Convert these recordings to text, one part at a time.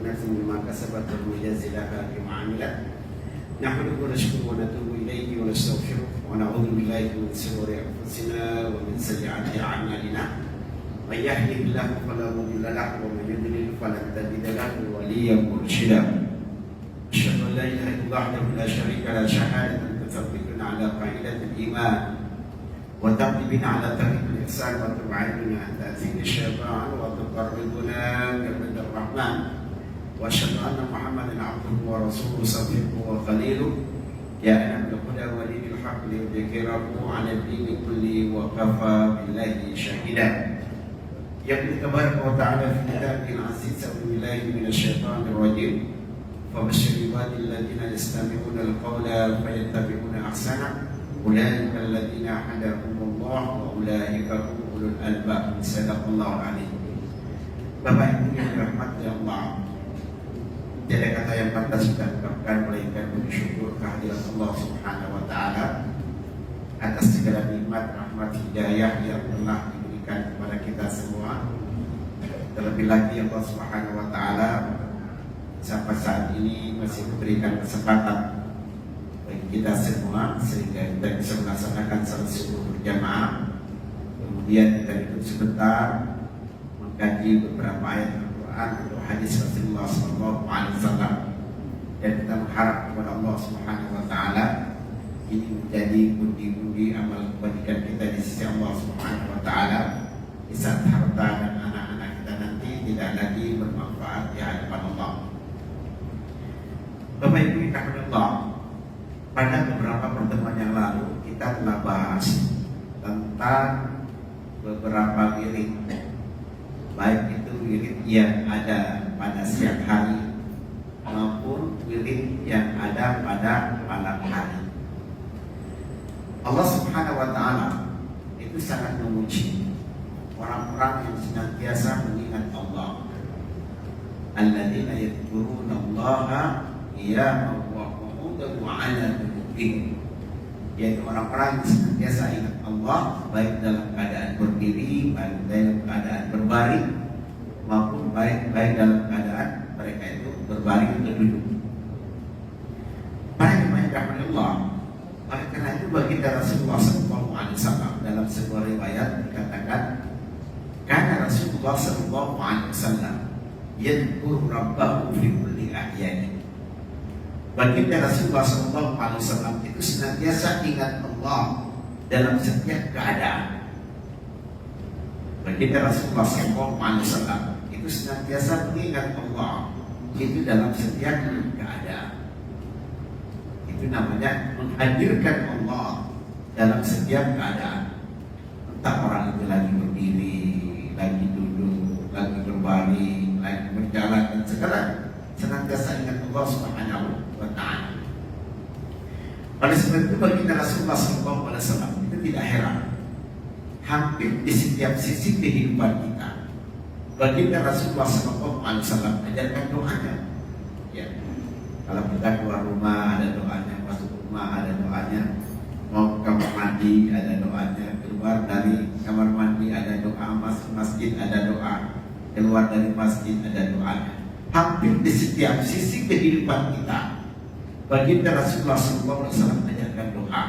نفس بما كسبت ويجزي لها بما عملت. نحمده ونشكره ونتوب اليه ونستغفره ونعوذ بالله من شرور انفسنا ومن سيئات اعمالنا. من يهده الله فلا مضل له ومن يضلل فلن تجد له وليا مرشدا. اشهد ان لا اله الا الله وحده لا شريك له شهاده تثبتنا على قاعده الايمان وتقضي بنا على طريق الإحسان وتبعدنا عن تأثير الشيطان وتقربنا كبد الرحمن. وأشهد أن محمدا عبده ورسوله صديقه وخليله يا نبي الهدى ولي الحق ليذكره على الدين كله وكفى بالله شهيدا. يقول تبارك وتعالى في كتابه العزيز أعوذ بالله من الشيطان الرجيم فبشر عبادي الذين يستمعون القول فيتبعون أحسنه أولئك الذين هداهم الله وأولئك هم أولو الألباب. Sadaqallahu alaihi. Bapak Ibu yang dirahmati Allah, tiada kata yang pantas kita ungkapkan melainkan bersyukur kehadirat Allah Subhanahu wa taala atas segala nikmat, rahmat, hidayah yang telah diberikan kepada kita semua. Terlebih lagi Allah Subhanahu wa taala sampai saat ini masih memberikan kesempatan bagi kita semua sehingga kita bisa melaksanakan salat subuh berjamaah. Kemudian kita duduk sebentar mengkaji beberapa ayat Al-Quran atau hadis Rasulullah SAW, dan kita mengharap kepada Allah Subhanahu wa taala ini menjadi pundi-pundi amal kebajikan kita di sisi Allah Subhanahu wa taala di saat harta dan anak-anak kita nanti tidak lagi bermanfaat di hadapan Allah. Bapak Ibu yang dirahmati Allah, pada beberapa pertemuan yang lalu kita telah bahas tentang beberapa wirid, baik itu wirid yang ada pada siang hari maupun wirid yang ada pada malam hari. Allah Subhanahu wa taala itu sangat memuji orang-orang yang senantiasa mengingat Allah. Alladzina yadhkuruna Allaha qiyaman wa qu'udan wa 'ala junubihim, yaitu orang-orang yang senantiasa ingat Allah baik dalam keadaan berdiri, baik dalam keadaan berbaring, maupun baik dalam keadaan mereka itu berbaring atau duduk. Para jemaah yang dirahmati Allah, oleh karena itu baginda Rasulullah SAW dalam sebuah riwayat dikatakan, karena Rasulullah SAW yadhkur Rabbahu fi kulli ahyani. Baginda Rasulullah SAW itu senantiasa ingat Allah dalam setiap keadaan. Baginda Rasulullah SAW itu senantiasa mengingat Allah itu dalam setiap keadaan. Itu namanya menghadirkan Allah dalam setiap keadaan. Entah orang itu lagi berdiri, lagi duduk, lagi berbaring, lagi berjalan, dan segala senantiasa ingat Allah Subhanahu wa ta'ala. Oleh sebab itu baginda Rasulullah SAW itu tidak heran, hampir di setiap sisi kehidupan kita baginda Rasulullah SAW ajarkan doanya. Ya, kalau kita keluar rumah ada doanya, masuk rumah ada doanya, mau ke kamar mandi ada doanya, keluar dari kamar mandi ada doa, masuk masjid ada doa, keluar dari masjid ada doanya. Hampir di setiap sisi kehidupan kita baginda Rasulullah SAW mengajarkan doa.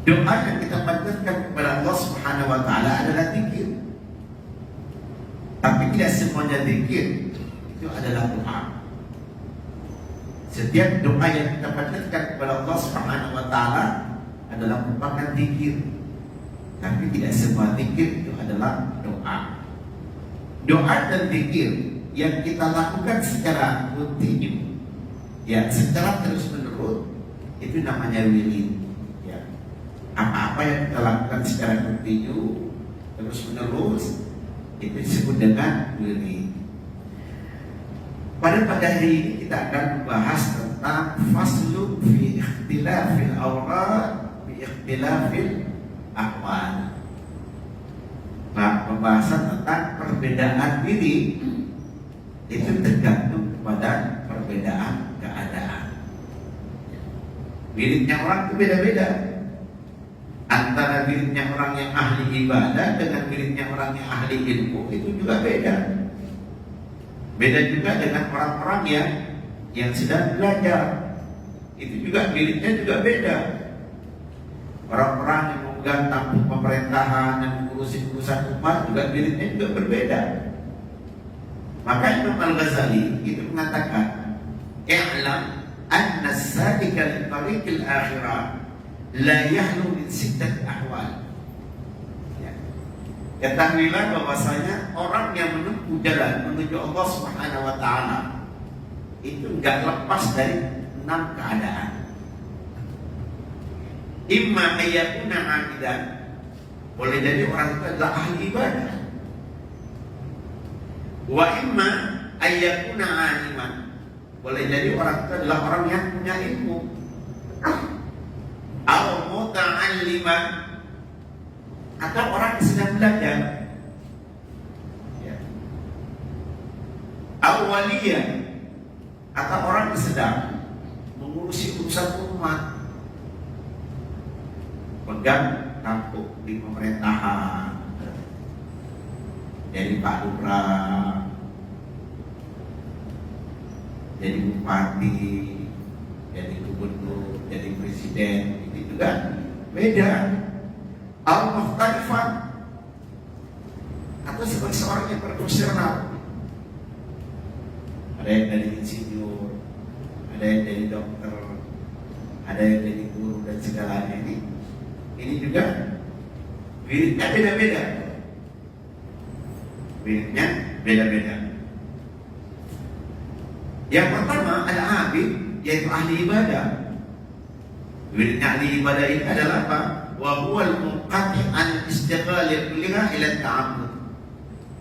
Doa yang kita panjatkan kepada Allah Subhanahu wa taala adalah zikir. Tapi tidak semuanya zikir itu adalah doa. Setiap doa yang kita panjatkan kepada Allah Subhanahu wa taala adalah merupakan zikir. Tapi tidak semua zikir itu adalah doa. Doa dan zikir yang kita lakukan secara kontinu, ya, secara terus menerus, itu namanya wirid. Ya. Apa-apa yang kita lakukan secara kontinu, terus menerus, itu disebut dengan wirid. Pada hari ini kita akan membahas tentang faslu fi ikhtilafil awrad bi ikhtilafil ahwal. Nah, pembahasan tentang perbedaan wirid itu tergantung kepada perbedaan keadaan. Wiridnya orang itu beda-beda. Antara wiridnya orang yang ahli ibadah dengan wiridnya orang yang ahli ilmu itu juga beda. Beda juga dengan orang-orang yang sedang belajar. Itu juga miliknya juga beda. Orang-orang yang memegang tampuk pemerintahan dan mengurusi urusan umat juga miliknya juga berbeda. Maka Imam Al-Ghazali itu mengatakan, "I'lam anna as-salika li tariqil akhirah la yahlu min sittati ahwal." Ketahuilah bahwasanya orang yang menempuh jalan menuju Allah Subhanahu wa taala itu enggak lepas dari 6 keadaan. Imma ayyakuna abidan, boleh jadi orang itu adalah ahli ibadah. Wa imma ayyakuna aliman, boleh jadi orang itu adalah orang yang punya ilmu. Aw muta'alliman, atau orang yang sedang belajar, ya. Awaliyah, atau orang yang sedang mengurusi urusan umat, pegang tampuk di pemerintahan, jadi Pak Lurah, jadi bupati, jadi gubernur, jadi presiden, itu juga beda. Al-Mukhtalifan, atau sebagai seorang yang profesional, ada yang dari insinyur, ada yang dari dokter, ada yang dari guru dan segalanya. Ini juga wiridnya beda-beda. Wiridnya beda-beda. Yang pertama ada abid, yaitu ahli ibadah. Wiridnya ahli ibadah ini adalah apa? Wa huwal munqati' an istiqlal kulliha ila ta'abbud.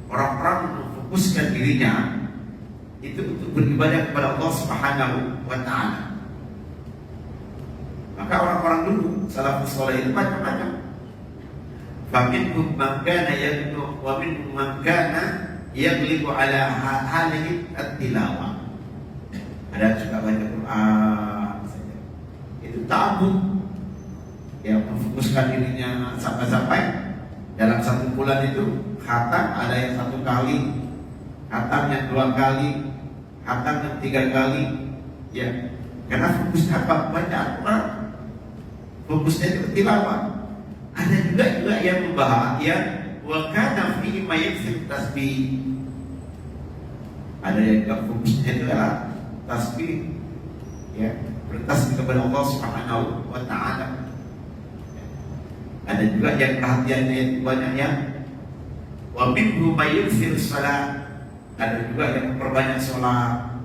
Orang-orang memfokuskan dirinya itu untuk beribadah kepada Allah Subhanahu wa taala. Maka orang-orang dulu salafus saleh itu macam-macam. Faminhum man kana yaqnu wa minhum man kana yaghlibu ala halihi at-tilawah. Ada juga baca Quran saja. Itu ta'abbud, yang memfokuskan dirinya sampai-sampai dalam 1 bulan itu khatam ada yang 1 kali, khatam yang 2 kali, khatam yang 3 kali, ya. Karena fokusnya apa? Baca Al-Quran. Fokusnya itu tilawah. Ada juga yang membahas ya, wa kana fihi ma yakfir tasbih. Ada yang fokusnya itu adalah tasbih, ya, bertasbih kepada Allah Subhanahu wa taala. Ada juga yang perhatiannya banyak yang wa minhu may yukthir salat. Ada juga yang memperbanyak sholat,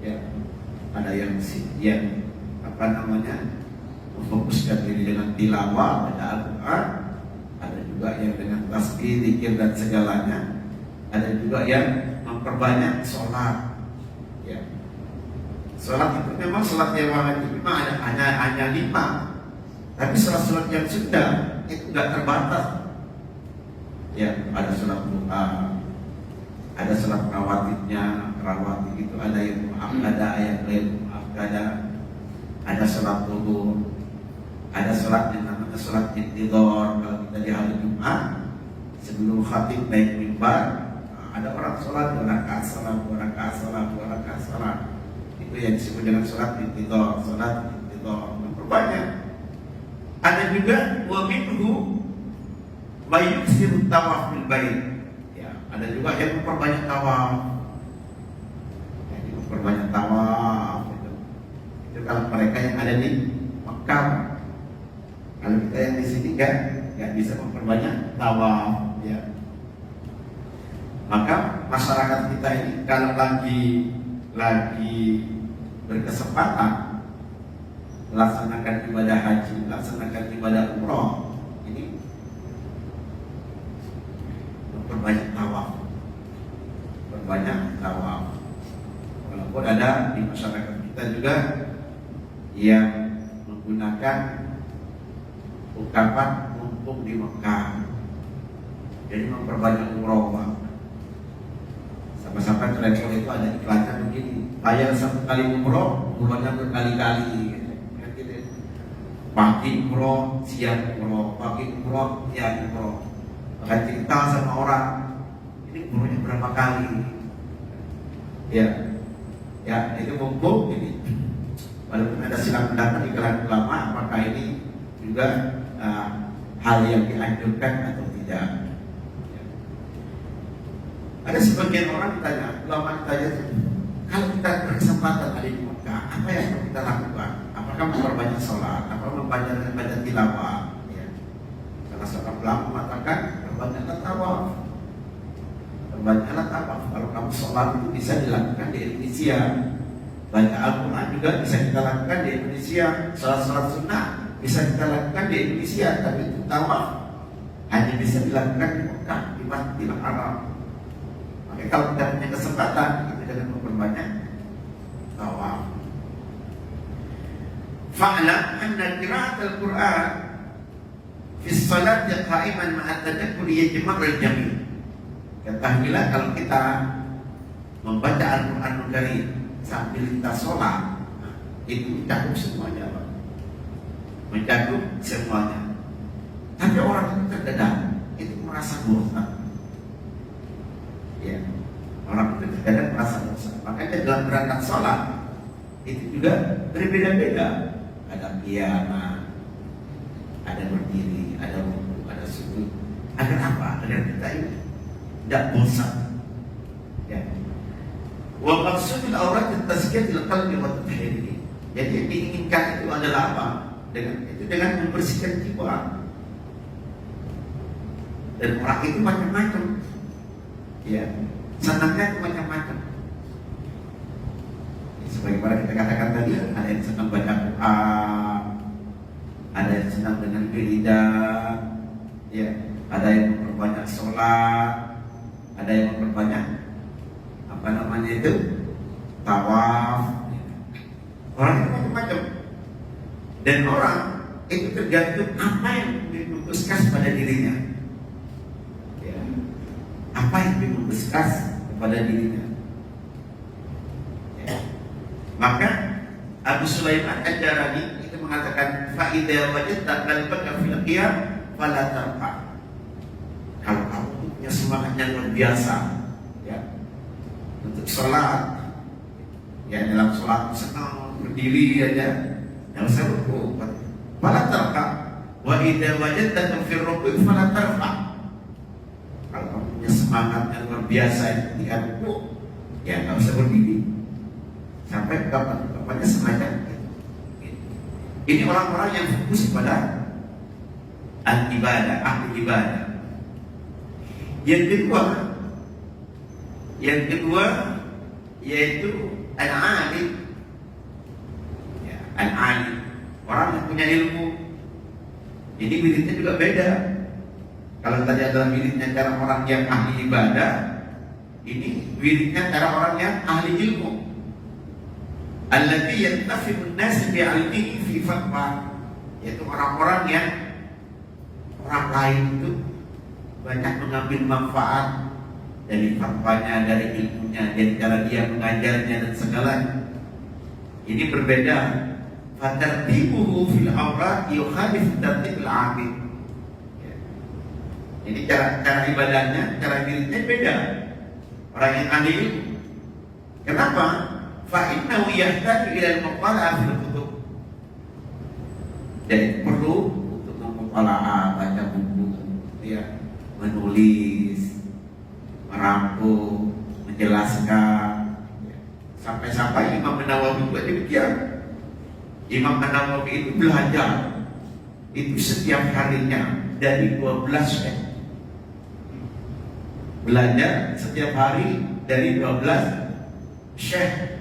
ya. Ada yang memfokuskan diri dengan tilawah pada Al-Quran. Ada juga yang dengan tasbih, zikir dan segalanya. Ada juga yang memperbanyak sholat, ya. Sholat itu memang sholat yang wajib memang hanya 5. Tapi sholat-sholat yang sudah itu tidak terbatas. Ya, ada sholat duha, ada sholat rawatibnya, rawatib itu ada yang mu'akkada, yang lain mu'akkada, ada sholat zuhur, ada sholat yang namanya sholat intidhar. Kalau kita di hari Jumat sebelum khatib naik mimbar, ada orang sholat 2 rakaat salat, 2 rakaat salat, 2 rakaat salat. Itu yang disebut dengan sholat intidhar, memperbanyak. Ada juga wa minhu may yuksiru tawaf bil bait. Ya, ada juga yang memperbanyak tawaf. Jadi memperbanyak tawaf itu kalau mereka yang ada di Mekah. Kalau kita yang di sini enggak bisa memperbanyak tawaf, ya. Maka masyarakat kita ini kalau lagi berkesempatan melaksanakan ibadah haji, melaksanakan ibadah umroh, ini memperbanyak tawaf, Walaupun ada di masyarakat kita juga yang menggunakan ungkapan mumpung di Mekah, jadi memperbanyak umroh. Sampai-sampai telepon itu ada iklannya begini, bayar 1 kali umroh, umrohnya berkali-kali. Pagi umroh, siang umroh, pagi umroh, siang umroh. Bahkan cerita sama orang, ini umrohnya berapa kali? Ya, itu mumpung ini. Walaupun ada silang pendapat di kalangan ulama, apakah ini juga hal yang dianjurkan atau tidak. Ya. Ada sebagian orang ditanya, ulama ditanya, kalau kita berkesempatan ada di Mekah, apa yang harus kita lakukan? Apakah memperbanyak sholat? Apa memperbanyak tilawah? Ya. Salah seorang ulama mengatakan, perbanyaklah tawaf. Perbanyaklah tawaf. Kalau kamu sholat itu bisa dilakukan di Indonesia. Baca Al-Quran juga bisa kita lakukan di Indonesia. Sholat-sholat sunnah bisa kita lakukan di Indonesia. Tapi itu tawaf hanya bisa dilakukan di Mekah, di Masjidil Haram. Maka kalau kita punya kesempatan, kita jangan memperbanyak tawaf. Fa'lam anna qira'at al-Quran fi shalat qa'iman ma'a tadabbur yajma'ul jami'. Ketahuilah kalau kita membaca Al-Quranul Karim sambil kita sholat, itu mencakup semuanya, Pak. Mencakup semuanya. Tapi orang itu terkadang itu merasa bosan. Ya, orang itu terkadang merasa bosan. Makanya dalam berangkat sholat itu juga berbeda-beda. Ada qiyamah, ada berdiri, ada rukuk, ada sujud. Agar apa? Agar kita ini tidak bosan. Ya. Wa maqsudul aurat tazkiyatul qalbi wa tathhirihi. Jadi yang diinginkan itu adalah apa? Dengan membersihkan jiwa. Dan orang itu macam-macam. Ya, senangnya itu macam-macam. Sebagaimana kita katakan tadi, ada yang senang baca Quran, ada yang senang dengan wiridan, ya, ada yang memperbanyak sholat, ada yang memperbanyak tawaf. Orang itu macam-macam. Dan orang itu tergantung apa yang dimutuskan pada dirinya. Ya. Apa yang dimutuskan kepada dirinya. Ya. Maka Abu Sulaiman Ad-Darani itu mengatakan fa idza wajadta qalbaka fil qiyam fala tarfa. Kalau kamu punya semangat yang luar biasa, ya, untuk sholat, ya dalam sholat senang berdiri aja, yang saya rukuk, fala tarfa. Wa idza wajadta fil rukuk fala tarfa. Kalau kamu punya semangat yang luar biasa ketika rukuk, ya nggak usah berdiri. Sampai kapan-kapannya semacam itu. Ini orang-orang yang fokus pada ibadah, ahli ibadah. Yang kedua yaitu al-alim. Ya, al-alim, orang yang punya ilmu. Ini wiridnya juga beda. Kalau tadi adalah wiridnya cara orang yang ahli ibadah, ini wiridnya cara orang yang ahli ilmu. Alladzi yantafi'un nas bi'ilmihi fi fatwa, yaitu orang-orang yang orang lain itu banyak mengambil manfaat dari fatwanya, dari ilmunya, dari cara dia mengajarnya dan segalanya. Ini berbeda. Fatartibuhu fil awrad yukhalif tartibil 'abid. Ini cara ibadahnya, cara wiridnya beda. Orang yang ahli ilmu. Kenapa? Fa'innahu yahtaju ila al-muqala'ah fil kutub. Jadi perlu untuk memutalaah, baca buku, ya, menulis, merangkum, menjelaskan. Sampai-sampai Imam Nawawi juga demikian. Imam Nawawi itu belajar itu setiap harinya dari 12 syekh. Belajar setiap hari dari 12 syekh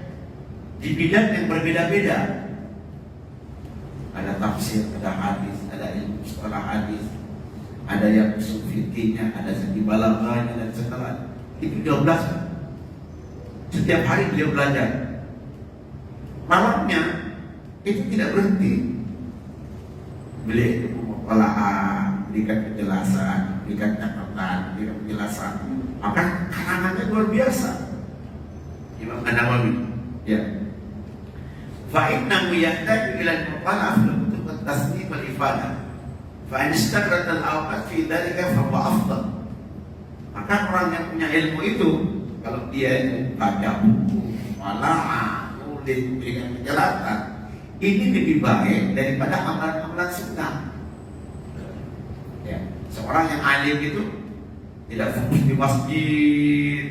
di bidang yang berbeda-beda. Ada tafsir, ada hadis, ada ilmu sekolah hadis, ada yang usul fikihnya, ada segi balaghahnya dan segalanya. Itu 12. Setiap hari beliau belajar. Malamnya itu tidak berhenti. Beliau itu memutalaah, berikan penjelasan, berikan catatan, berikan penjelasan. Maka karangannya luar biasa. Imam Nawawi, ya. Fa'innahu yahtaju ila al-muqala'ah fil kutub at-tasnif wal-ifadah. Fa in istaqrat al-awqat fi dhalika fa huwa afdal. Maka orang yang punya ilmu itu Kalau dia itu baca buku, malah nulis, memberikan penjelasan, ini lebih baik daripada amalan-amalan sunnah. Ya. Seorang yang alim itu tidak fokus di masjid,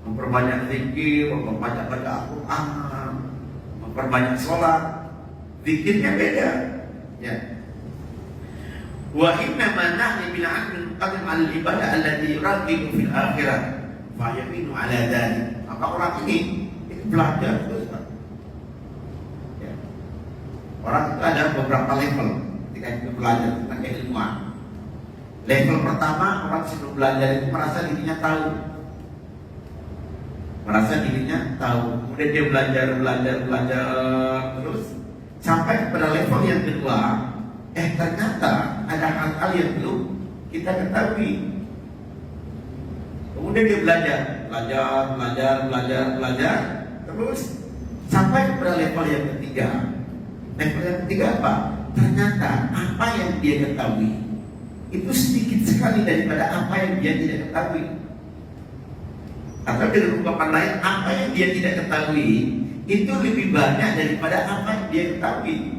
memperbanyak zikir, memperbanyak baca Al-Quran, memperbanyak sholat, zikirnya beda. Ya. Wa inna ma nahni bil 'ilmi qadim 'ala al-ibadah allati yuraqibu fil akhirah fa yaminu 'ala dhalik. Maka orang ini belajar terus. Ya. Orang itu ada beberapa level ketika itu belajar tentang keilmuan. Level pertama, orang sebelum belajar itu merasa dirinya tahu. Kemudian dia belajar terus sampai pada level yang kedua. Ternyata ada hal-hal yang belum kita ketahui. Kemudian dia belajar terus sampai kepada level yang ketiga. Level yang ketiga apa? Ternyata apa yang dia ketahui itu sedikit sekali daripada apa yang dia tidak ketahui. Atau dengan ungkapan lain, apa yang dia tidak ketahui itu lebih banyak daripada apa yang dia ketahui.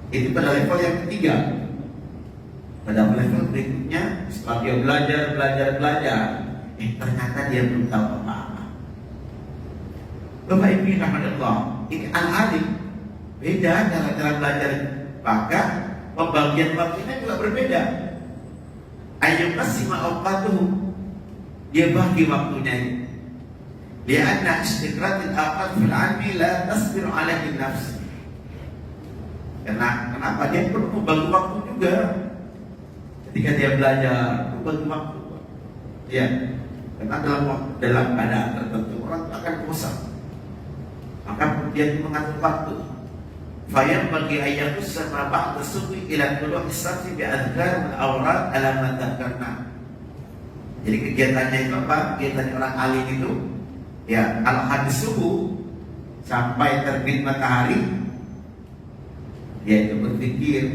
Itu pada level yang ketiga. Pada level berikutnya, setelah dia belajar, ternyata dia belum tahu apa-apa. Bapak Ibu rahmatullah, ini al-alim beda cara belajar. Bahkan pembagian waktunya juga berbeda. Ayyub kasima awqatuhu, dia bagi waktunya ini. Lianna istiqratil aqad fil 'ilmi la tasbiru 'alaihi nafs. Kenapa? Dia perlu membagi waktu juga. Ketika dia belajar, membagi waktu. Ya, karena dalam keadaan tertentu orang akan bosan. Maka dia mengatur waktu. Fayam bagi ayat sama ba'da subuh ila tulu'i syamsi bi adhkar wal awrad ala ma dzakarna. Jadi kegiatannya itu apa? Kegiatan orang alim itu, ya, kalau habis subuh sampai terbit matahari, dia itu berpikir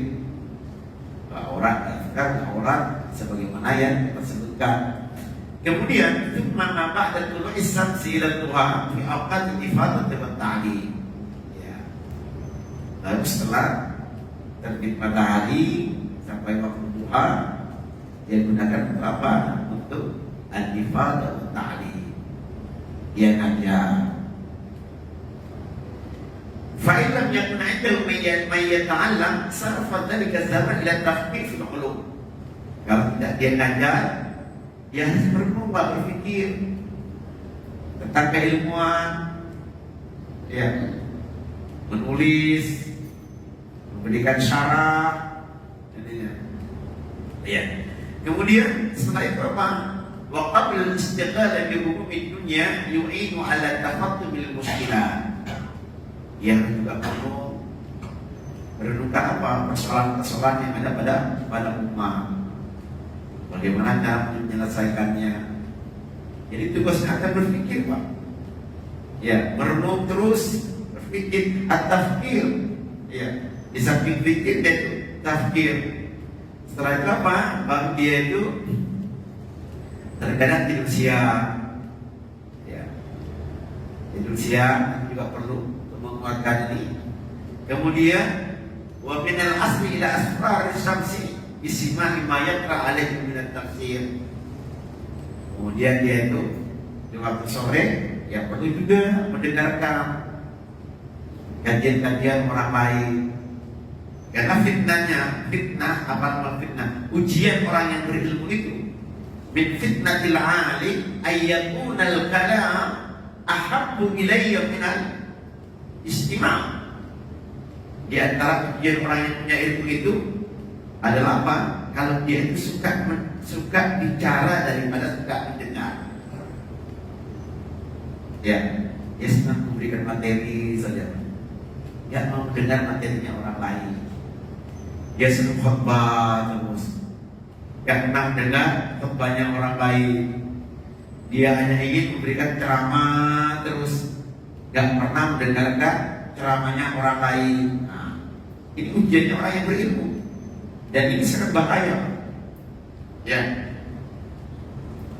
orang sebagaimana yang kita sebutkan. Kemudian itu mana ba'da tulu'i syamsi ila duha fi awqat ifadah wa ta'lim. Ya. Lalu setelah terbit matahari sampai waktu duha, dia gunakan untuk apa? Untuk al-ifadah wa ta'lim. Dia ngajar. Fa'ilam yakun 'indahu man yata'allam sarfa dzalika zaman ila tahqiq fil 'ulum. Kalau tidak dia ngajar, dia harus berpikir tentang keilmuan, ya, menulis, memberikan syarah, ya. Kemudian setelah itu apa? Wa qabla al-istiqlal bi umumi dunya yu'inu 'ala tafattum bil mushkilat. Yang juga perlu merenungkan apa persoalan-persoalan yang ada pada umat, bagaimana cara menyelesaikannya. Jadi tugasnya akan berpikir, Pak. Ya, merenung terus, berpikir, at-tafkir. Ya, di samping pikir itu tafkir. Setelah itu apa? Baru dia itu terkadang tidur siang. Ya, tidur siang juga perlu menguatkan ini. Kemudian wa min al-asri ila asfar syamsi isma ma yaqra alaihi min at-tafsir. Kemudian dia itu di waktu sore ya perlu juga mendengarkan kajian-kajian orang lain. Karena fitnah, ujian orang yang berilmu itu min fitnatil alim ayyakunal kalam ahabbu ilayya minal istima'. Di antara ujian orang yang punya ilmu itu adalah apa? Kalau dia itu suka bicara daripada suka mendengar. Ya, dia senang memberikan materi saja. Dia mau mendengar materinya orang lain. Dia senang khutbah terus. Gak pernah mendengar khutbahnya orang lain. Dia hanya ingin memberikan ceramah terus. Gak pernah mendengarkan ceramahnya orang lain. Nah, ini ujiannya orang yang berilmu. Dan ini sangat bahaya. Ya,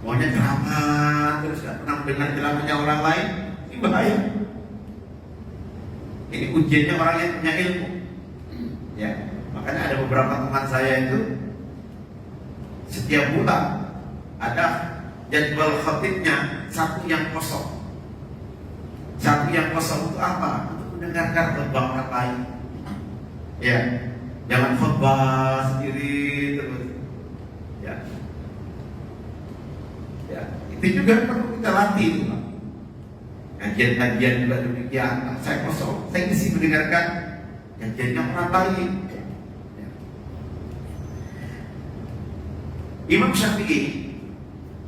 maunya ceramah terus gak mendengar ceramahnya orang lain, ini bahaya. Ini ujiannya orang yang punya ilmu. Ya, makanya ada beberapa teman saya itu setiap bulan ada jadwal khatibnya satu yang kosong. Satu yang kosong itu apa? Untuk mendengarkan khutbah orang lain. Ya, jangan khutbah sendiri terus. Ya, ya, itu juga perlu kita latih. Kajian-kajian juga demikian. Saya kosong, saya mesti mendengarkan kajiannya orang lain. Ya. Imam Syafi'i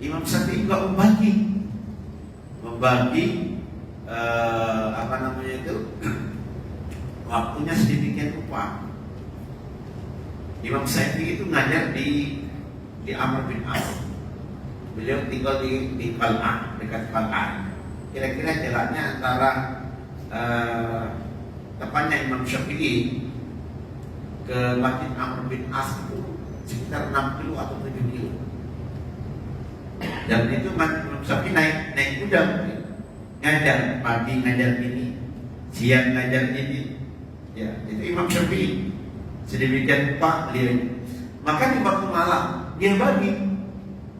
juga membagi waktunya sedemikian rupa. Imam Syafi'i itu ngajar di Amr bin As. Beliau tinggal di Qal'ah, dekat Qal'ah. Kira-kira jaraknya antara tepatnya Imam Syafi'i ke Masjid Amr bin As itu sekitar 6 kilo atau 7 kilo. Dan itu Imam Syafi'i naik kuda, ngajar pagi ngajar ini, siang ngajar ini. Ya, itu Imam Syafi'i. Sedemikian rupa beliau. Maka di waktu malam dia bagi.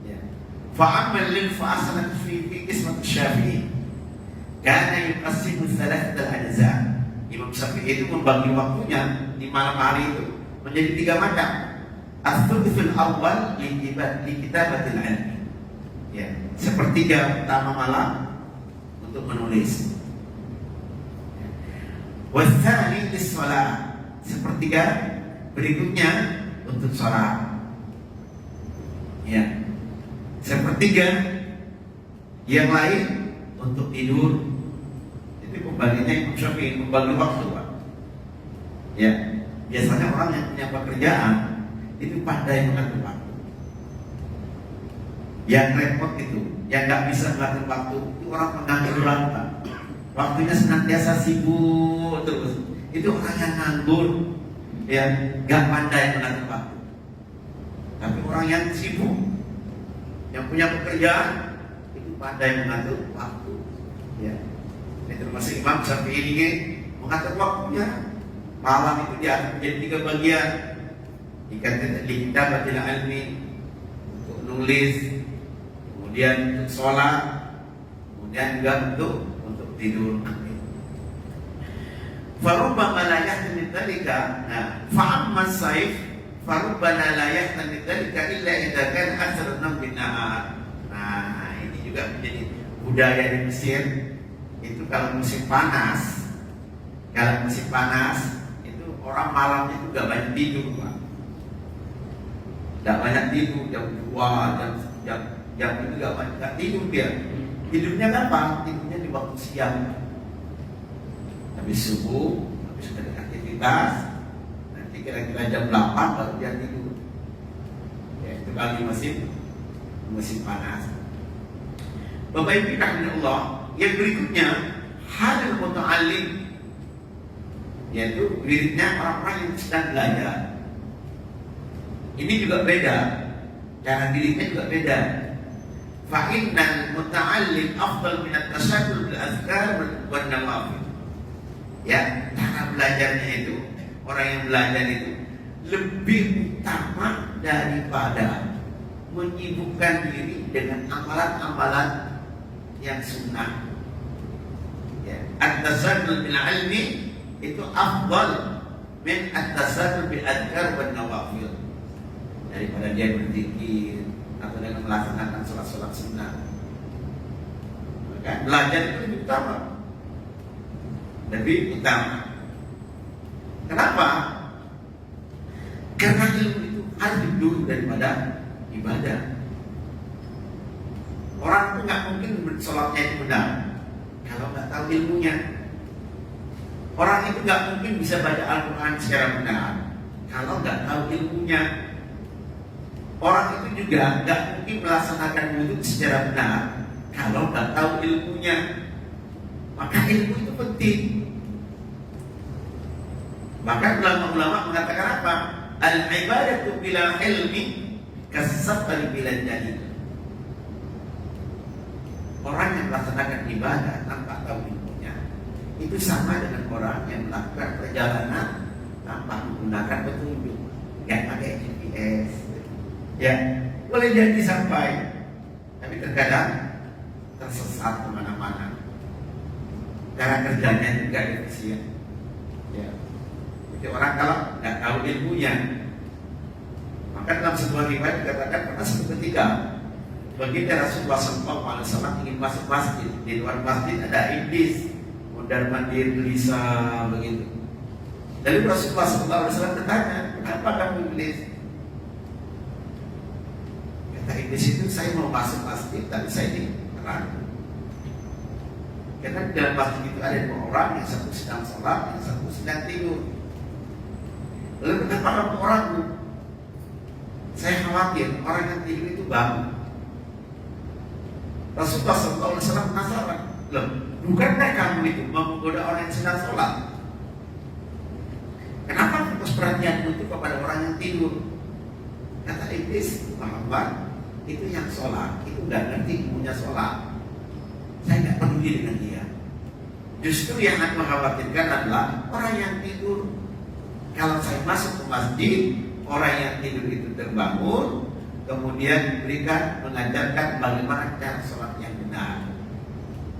Ya. Fa'amal lil fa'asanat fi qismat Syafi'i. Karena yuqassimu thalathatal ajza. Imam Syafi'i itu membagi waktunya di malam hari itu menjadi 3 macam. As-thuluthul awal li kitabatil ilmi. Ya, sepertiga pertama malam untuk menulis. Watsani lis-shalah. Sepertiga berikutnya untuk sholat. Ya. Sepertiga yang lain untuk tidur. Itu pembagiannya Imam Syafi'i, membagi waktu, Pak. Ya. Biasanya orang yang punya pekerjaan itu pandai mengatur waktu. Yang repot itu, yang nggak bisa mengatur waktu, itu orang pengangguran, Pak. Waktunya senantiasa sibuk terus. Itu orang yang nganggur, ya nggak pandai mengatur waktu. Tapi orang yang sibuk, yang punya pekerjaan, itu pandai mengatur waktu. Ya, itu termasuk Imam Syafi'i ini mengatur waktunya. Malam itu dia menjadi 3 bagian. Di kitabatil ilmi untuk nulis, kemudian untuk sholat, kemudian juga untuk tidur. Farubbama la yahtami dzalika, fa'amma as-saif farubbama la yahtami dzalika illa idza kana aktsara min nahar. Nah, ini juga menjadi budaya di Mesir. Itu kalau musim panas itu orang malamnya itu gak banyak tidur, Pak. Gak banyak tidur, jam 2, jam itu gak tidur dia. Tidurnya kapan? Tidurnya di waktu siang. Habis subuh, habis beraktivitas, nanti kira-kira jam 8 baru dia tidur. Ya, itu lagi musim panas. Bapak Ibu Allah, yang berikutnya hadal muta'allim, yaitu wiridnya orang-orang yang sedang belajar. Ini juga beda, cara wiridnya juga beda. Fa'innal muta'allim afdal min at-tashaddud bil azkar wan nawafil. Ya, cara belajarnya itu, orang yang belajar itu lebih utama daripada menyibukkan diri dengan amalan-amalan yang sunnah. Ya, at-tasaddud bil ilmi itu afdal min at-tasaddud bil adkar wan nawafil. Daripada dia berzikir atau dengan melaksanakan sholat-sholat sunnah. Maka belajar itu lebih utama. Kenapa? Karena ilmu itu harus dulu daripada ibadah. Orang itu nggak mungkin sholatnya itu benar kalau nggak tahu ilmunya. Orang itu nggak mungkin bisa baca Al-Quran secara benar kalau nggak tahu ilmunya. Orang itu juga nggak mungkin melaksanakan wudhu secara benar kalau nggak tahu ilmunya. Maka ilmu itu penting. Maka ulama-ulama mengatakan apa? Al-ibadatu bila ilmi kasafari bila jahil. Orang yang yang melaksanakan ibadah tanpa tahu ilmunya itu sama dengan orang yang melakukan perjalanan tanpa menggunakan petunjuk, nggak pakai GPS. Ya, boleh jadi sampai, tapi terkadang tersesat kemana-mana. Cara kerjanya juga efisien. Ya, jadi orang kalau nggak tahu ilmunya, maka dalam sebuah riwayat dikatakan pernah suatu ketika baginda Rasulullah SAW ingin masuk masjid. Di luar masjid ada iblis mondar mandir gelisah begitu. Lalu Rasulullah SAW bertanya, kenapa kamu iblis? Kata iblis itu, saya mau masuk masjid tapi saya dilarang. Karena di dalam masjid itu ada dua orang, yang satu sedang sholat, yang satu sedang tidur. Lalu kenapa kamu orang? Saya khawatir orang yang tidur itu bangun. Rasulullah SAW penasaran, loh, bukankah kamu itu menggoda orang yang sedang sholat? Kenapa fokus perhatianmu itu kepada orang yang tidur? Kata iblis, Muhammad, itu yang sholat, itu nggak ngerti ilmunya sholat. Saya nggak peduli dengan dia. Justru yang aku khawatirkan adalah orang yang tidur. Kalau saya masuk ke masjid, orang yang tidur itu terbangun, kemudian diberikan mengajarkan bagaimana cara sholat yang benar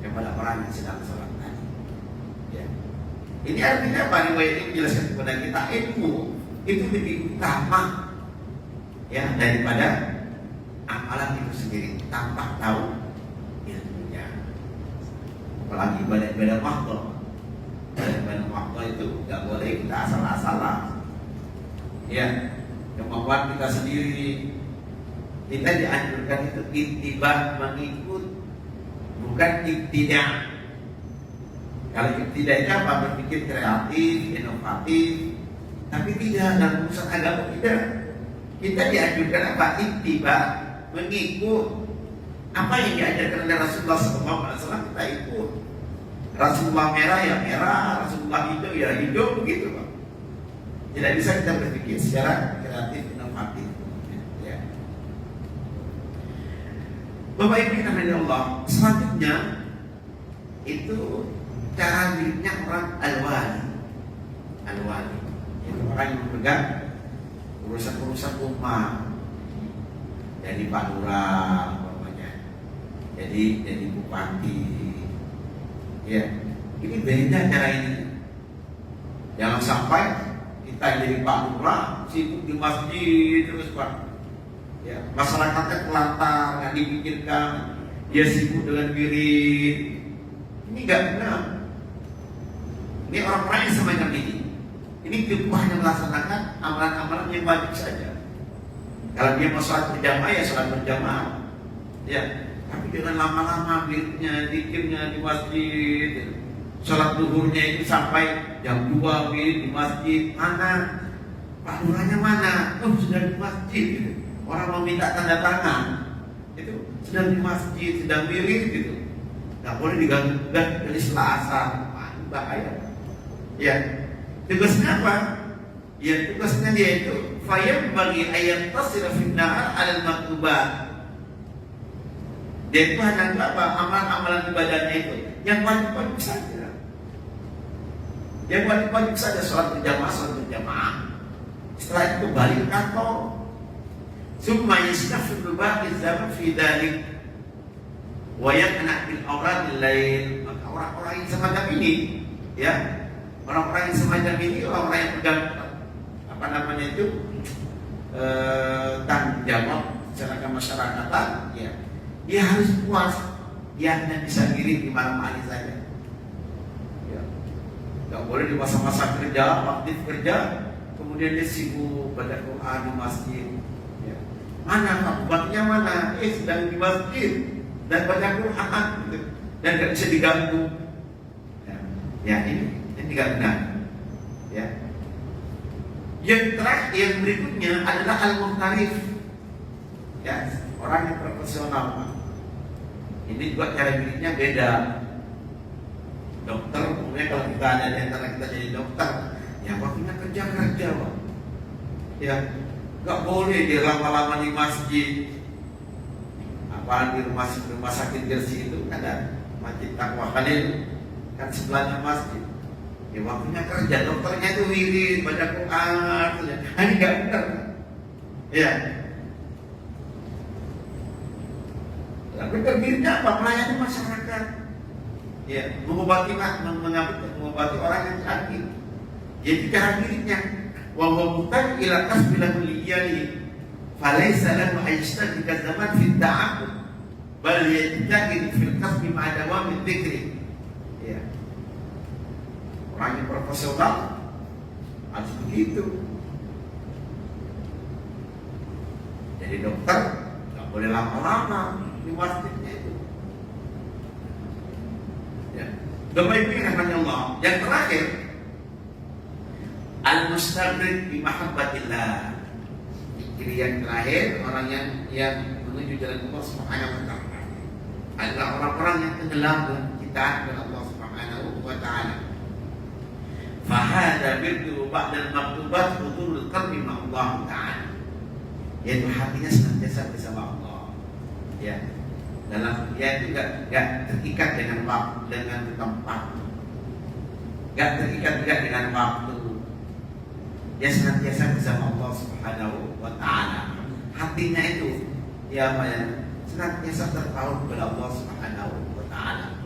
kepada orang yang sedang sholat tadi. Ya. Ini artinya apa? Riwayat ini menjelaskan kepada kita ilmu itu lebih utama ya daripada amalan itu sendiri tanpa tahu ilmunya. Apalagi ibadah-ibadah waktu. Ibadah waktu itu nggak boleh kita asal-asalan. Ya, kemampuan kita sendiri. Kita dianjurkan itu ittiba, mengikut, bukan ibtidah. Kalau ibtidah itu apa? Berpikir kreatif, inovatif, tapi tidak dalam urusan agama tidak. Kita dianjurkan apa? Ittiba, mengikut apa yang diajarkan oleh Rasulullah SAW, kita ikut. Rasulullah merah ya merah, Rasulullah hijau ya hijau, begitu Pak. Tidak bisa kita berpikir secara kreatif, inovatif. Bapak Ibu yang namanya Allah, selanjutnya itu cara hidupnya orang al-wali. Al-wali itu orang yang memegang urusan-urusan umat. Jadi Pak Lurah umpamanya, jadi bupati. Ya, ini beda cara ini. Jangan sampai kita jadi Pak Lurah sibuk di masjid terus Pak. Ya, masyarakatnya kelantar, nggak dipikirkan, dia sibuk dengan wirid. Ini nggak benar. Ini orang-orang yang semacam ini hanya melaksanakan amalan-amalan yang wajib saja. Kalau dia mau sholat berjamaah ya sholat berjamaah, ya. Tapi dengan lama-lama wiridnya, zikirnya di masjid, sholat duhurnya itu sampai jam 2 wirid di masjid. Mana Pak Lurahnya mana? Oh sudah di masjid. Gitu. Orang mau minta tanda tangan itu sedang di masjid, sedang wirid gitu, nggak boleh diganggu dari Selasa, bahaya. Ya, tugasnya apa? Ya tugasnya dia itu fayam bagi ayat tasir finnar al maktubat. Dia itu hanya apa? Amalan-amalan ibadahnya itu yang wajib-wajib saja. Yang wajib-wajib saja sholat berjamaah. Setelah itu balik ke kantor. Summa yastaghfiru ba'da zaman fi dzalik wa yaqna bil awrad lail. Maka orang-orang yang semacam ini ya, orang-orang yang semacam ini orang-orang yang pegang apa namanya itu tanggung jawab secara kemasyarakatan ya. Dia harus puas, dia hanya bisa diri di malam hari saja. Ya. Enggak boleh di masa-masa kerja, aktif kerja, kemudian dia sibuk baca Quran di masjid. Mana Pak Bupatinya mana? Sedang di masjid dan baca Quran gitu. Dan tidak bisa diganggu. Ya ini tidak benar. Ya. Yang terakhir, yang berikutnya adalah al-muhtarif. Ya, orang yang profesional Pak. Ini juga cara hidupnya beda. Dokter, umumnya kalau kita ada di antara kita jadi dokter, yang waktunya kerja Pak. Ya. Gak boleh dia lama-lama di masjid. Apalagi di rumah sakit Gresik itu ada Masjid Taqwa Khalil, kan sebelahnya masjid. Ya waktunya kerja, dokternya itu wirid, baca Quran, ini nggak benar. Ya. Tapi terdirinya apa? Melayani masyarakat. Ya, mengobati orang yang sakit. Jadi cara dirinya, wa muhtaj ila kasbil kuliyani, falaysa lahu ajtad zaman fi ta'abbud, bal yajtahid fil kasbi ma'a dawam dzikri. Ya. Orang yang profesional harus begitu. Jadi dokter nggak boleh lama-lama di masjidnya itu. Ya. Bapak Ibu yang rahmatnya Allah. Yang terakhir, al-mustaghrib bi mahabbatillah. Ini yang terakhir, orang yang menuju jalan Allah Subhanahu wa taala adalah orang-orang yang tenggelam dalam cintaan kepada Allah Subhanahu wa taala. Fahada birru ba'dal maktubat hudurul qalbi ma Allah taala. Yaitu hatinya senantiasa bersama Allah. Ya. Dalam dia itu enggak terikat dengan waktu, dengan tempat. Enggak terikat juga dengan waktu. Dia senantiasa bersama Allah Subhanahu wa taala. Hatinya itu dia senantiasa terpaut kepada Allah Subhanahu wa taala.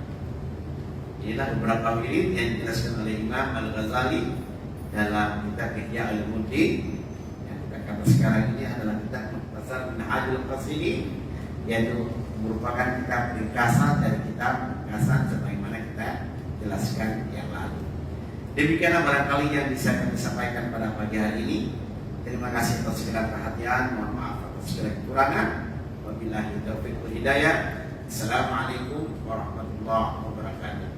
Inilah beberapa wirid yang dijelaskan oleh Imam Al-Ghazali dalam kitab Ihya Ulumuddin. Yang kita kata sekarang ini adalah kitab Mukhtasar Minhajul Qasidin, yaitu merupakan kitab ringkasan dari kitab ringkasan sebagaimana kita jelaskan yang lalu. Demikianlah barangkali yang bisa kami sampaikan pada pagi hari ini. Terima kasih atas segala perhatian, mohon maaf atas segala kekurangan. Wabillahi taufiq wal hidayah. Assalamualaikum warahmatullahi wabarakatuh.